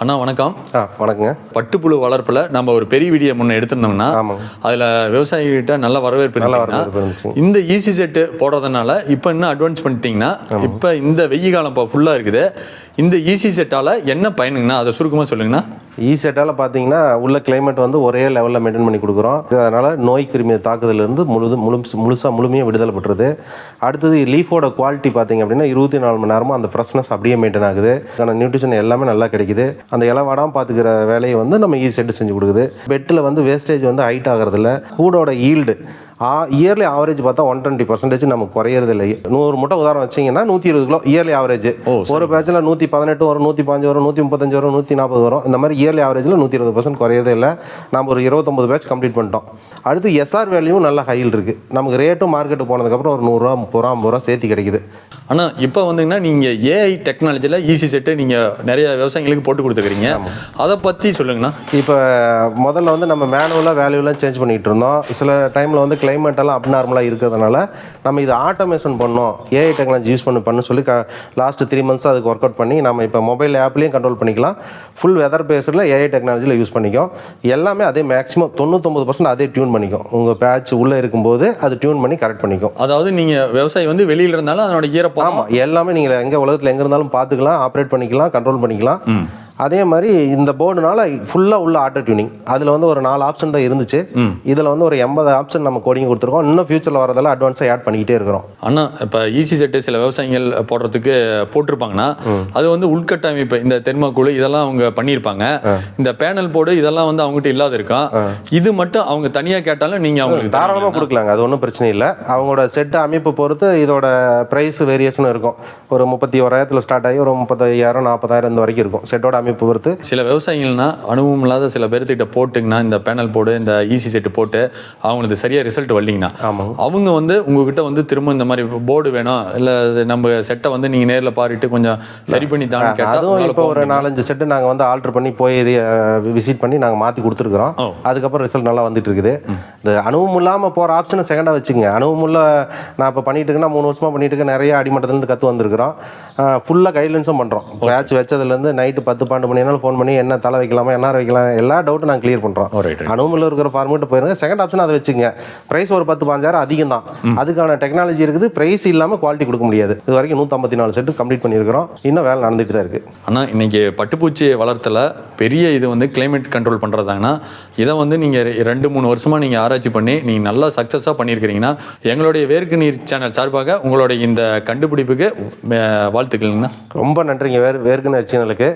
அண்ணா வணக்கம். வணக்கங்க. பட்டுப்புழு வளர்ப்பில் நம்ம ஒரு பெரிய வீடியோ முன்னே எடுத்திருந்தோம்னா அதில் விவசாயிகிட்ட நல்ல வரவேற்பு இருந்துச்சு. இந்த ஈசி செட்டு போடுறதுனால இப்போ இன்னும் அட்வான்ஸ் பண்ணிட்டீங்கன்னா இப்போ இந்த வெய்ய காலம் இப்போ ஃபுல்லாக இருக்குது. இந்த ஈசி செட்டால் என்ன பயனுங்கண்ணா, அதை சுருக்கமாக சொல்லுங்கண்ணா. ஈசி செட்டால் பார்த்தீங்கன்னா உள்ள கிளைமேட் வந்து ஒரே லெவலில் மெயின்டைன் பண்ணி கொடுக்குறோம். அதனால் நோய் கிருமி தாக்குதலேருந்து முழுமையாக விடுதலை பெற்றுறது. அடுத்தது லீஃபோட குவாலிட்டி பார்த்தீங்க அப்படின்னா 24 மணி நேரமும் அந்த ஃப்ரெஷ்னஸ் அப்படியே மெயின்டைன் ஆகுது. நியூட்ரிஷன் எல்லாமே நல்லா கிடைக்குது. அந்த இலை வாடாமல் பார்த்துக்கிற வேலையை வந்து நம்ம ஈஸி செட்டு செஞ்சு கொடுக்குது. பெட்டில் வந்து வேஸ்டேஜ் வந்து ஹைட் ஆகிறதில்ல. கூடோட ஈல்டு இயர்லி ஆவரேஜ் பார்த்தா 120% நமக்கு குறையிறது இல்லை. 100 மூட்டை உதாரணம் வச்சிங்கன்னா 120 கிலோ இயர்லி ஆவரேஜ். ஒரு பேட்சில் 118 வரும், 105 வரும், 135 வரும், 140 வரும். இந்த மாதிரி இயர்லி ஆவரேஜில் 120% குறையதே இல்லை. நம்ம ஒரு 29 பேட்ச் கம்ப்ளீட் பண்ணிட்டோம். அடுத்து எஸ்ஆர் வேல்யூவும் நல்ல ஹையில் இருக்குது. நமக்கு ரேட்டும் மார்க்கெட்டு போனதுக்கப்புறம் ஒரு 100 ரூபா 30 ரூபா 50 ரூபா சேர்த்து கிடைக்குது. ஆனால் இப்போ வந்துங்கன்னா நீங்கள் ஏஐ டெக்னாலஜியில் ஈசி செட்டு நீங்கள் நிறைய விவசாயிகளுக்கு போட்டு கொடுத்துக்கிறீங்க. அதை பற்றி சொல்லுங்கண்ணா. இப்போ முதல்ல வந்து நம்ம மேனுவலாக வேல்யூலாம் சேஞ்ச் பண்ணிகிட்டு இருந்தோம். சில டைமில் வந்து கிளைமேட் எல்லாம் அப்நார்மலாக இருக்கிறதுனால நம்ம இதை ஆட்டோமேஷன் பண்ணோம், ஏஐ டெக்னாலஜி யூஸ் பண்ணு சொல்லி லாஸ்ட் 3 மந்த்ஸ் அதுக்கு ஒர்க் அவுட் பண்ணி நம்ம இப்போ மொபைல் ஆப்லேயும் கண்ட்ரோல் பண்ணிக்கலாம். ஃபுல் வெதர் பேஸில் ஏஐ டெக்னாலஜியில் யூஸ் பண்ணிக்கும். எல்லாமே அதே மேக்ஸிமம் 99% அதே டியூன் பண்ணிக்கும். உங்கள் பேட்ச் உள்ளே இருக்கும்போது அது டியூன் பண்ணி கரெக்ட் பண்ணிக்கும். அதாவது நீங்கள் விவசாயி வந்து வெளியில் இருந்தாலும் அதனோட ஈரப்பதம் எல்லாமே நீங்கள் எங்கே உலகத்தில் எங்கே இருந்தாலும் பார்த்துக்கலாம், ஆப்ரேட் பண்ணிக்கலாம், கண்ட்ரோல் பண்ணிக்கலாம். அதே மாதிரி இந்த போர்டுனால ஃபுல்லாக உள்ள ஆட்டோ டியூனிங். அதில் வந்து ஒரு 4 ஆப்ஷன் தான் இருந்துச்சு. இதில் வந்து ஒரு 80 ஆப்ஷன் நம்ம கோடிங் கொடுத்துருக்கோம். இன்னும் ஃபியூச்சரில் வரதெல்லாம் அட்வான்ஸாக ஆட் பண்ணிக்கிட்டே இருக்கிறோம். அண்ணா இப்போ ஈசி செட்டு சில விவசாயிகள் போடுறதுக்கு போட்டிருப்பாங்கன்னா அது வந்து உள்கட்டமைப்பு இந்த தெர்மாக்கூல் இதெல்லாம் அவங்க பண்ணியிருப்பாங்க. இந்த பேனல் போர்டு இதெல்லாம் வந்து அவங்ககிட்ட இல்லாத இருக்கும். இது மட்டும் அவங்க தனியாக கேட்டாலும் நீங்கள் அவங்களுக்கு தாராளமாக கொடுக்கலாங்க. அது ஒன்றும் பிரச்சனை இல்லை. அவங்களோட செட்டு அமைப்பு பொறுத்து இதோட ப்ரைஸ் வேரியேஷனும் இருக்கும். ஒரு 31,000 ஸ்டார்ட் ஆகி ஒரு 35,000 40,000 இந்த வரைக்கும் இருக்கும் செட்டோட அமைப்பு பொறுத்து. சில விவசாயிகள்னா அனுபவம் இல்லாத சில பேர்த்திட்ட போட்டுங்கன்னா இந்த பேனல் போர்டு இந்த ஈசி செட்டு போட்டு அவங்களுக்கு சரியாக ரிசல்ட் வரலீங்கன்னா அவங்க வந்து உங்ககிட்ட வந்து திரும்ப இந்த மாதிரி போர்டு வேணும் இல்லை நம்ம செட்டை வந்து நீங்கள் நேரில் பாரிட்டு கொஞ்சம் சரி பண்ணி தான் அதுவும் இப்போ ஒரு 4-5 செட்டு நாங்கள் வந்து ஆல்டர் பண்ணி போய் விசிட் பண்ணி நாங்கள் மாற்றி கொடுத்துருக்குறோம். அதுக்கப்புறம் ரிசல்ட் நல்லா வந்துட்டு இருக்குது. இந்த அனுபவம் இல்லாமல் போகிற ஆப்ஷனை செகண்டாக வச்சுங்க. அனுபவம் உள்ள நான் இப்போ பண்ணிட்டு இருக்கேன்னா 3 வருஷமாக பண்ணிட்டு இருக்கேன். நிறைய அடிமட்டத்துலேருந்து கற்று வந்திருக்கிறோம். ஃபுல்லாக கைட்லைன்ஸும் பண்ணுறோம். மேட்ச் வச்சதுலேருந்து நைட்டு 10-12 மணி நேரம் ஃபோன் பண்ணி என்ன தலை வைக்கலாமா என்ன வைக்கலாம் எல்லா டவுட்டும் நாங்கள் கிளியர் பண்ணுறோம். அனுபவம் இருக்கிற ஃபார்மேட்டு போயிருங்க. செகண்ட் ஆப்ஷன் அதை வச்சுங்க. ப்ரைஸ் ஒரு 10-15,000 அதிகம் தான். அதுக்கான டெக்னாலஜி இருக்குது. ப்ரைஸ் இல்லாமல் குவாலிட்டி கொடுக்க முடியாது. இது வரைக்கும் 154 செட்டு கம்ப்ளீட் பண்ணியிருக்கிறோம். இன்னும் வேலை நடந்துகிட்டு தான் இருக்குது. ஆனால் இன்னைக்கு பட்டுப்பூச்சி வளர்த்தல பெரிய இது வந்து கிளைமேட் கண்ட்ரோல் பண்ணுறதாங்கன்னா இதை வந்து நீங்கள் 2-3 வருஷமாக நீங்கள் ஆராய்ச்சி பண்ணி நீங்கள் நல்லா சக்ஸஸாக பண்ணியிருக்கிறீங்கன்னா எங்களுடைய வேர்க்கு நீர் சேனல் சார்பாக உங்களுடைய இந்த கண்டுபிடிப்புக்கு வாழ்த்துக்கள்ங்கண்ணா. ரொம்ப நன்றிங்க வேர்க்கு நீர் சேனலுக்கு.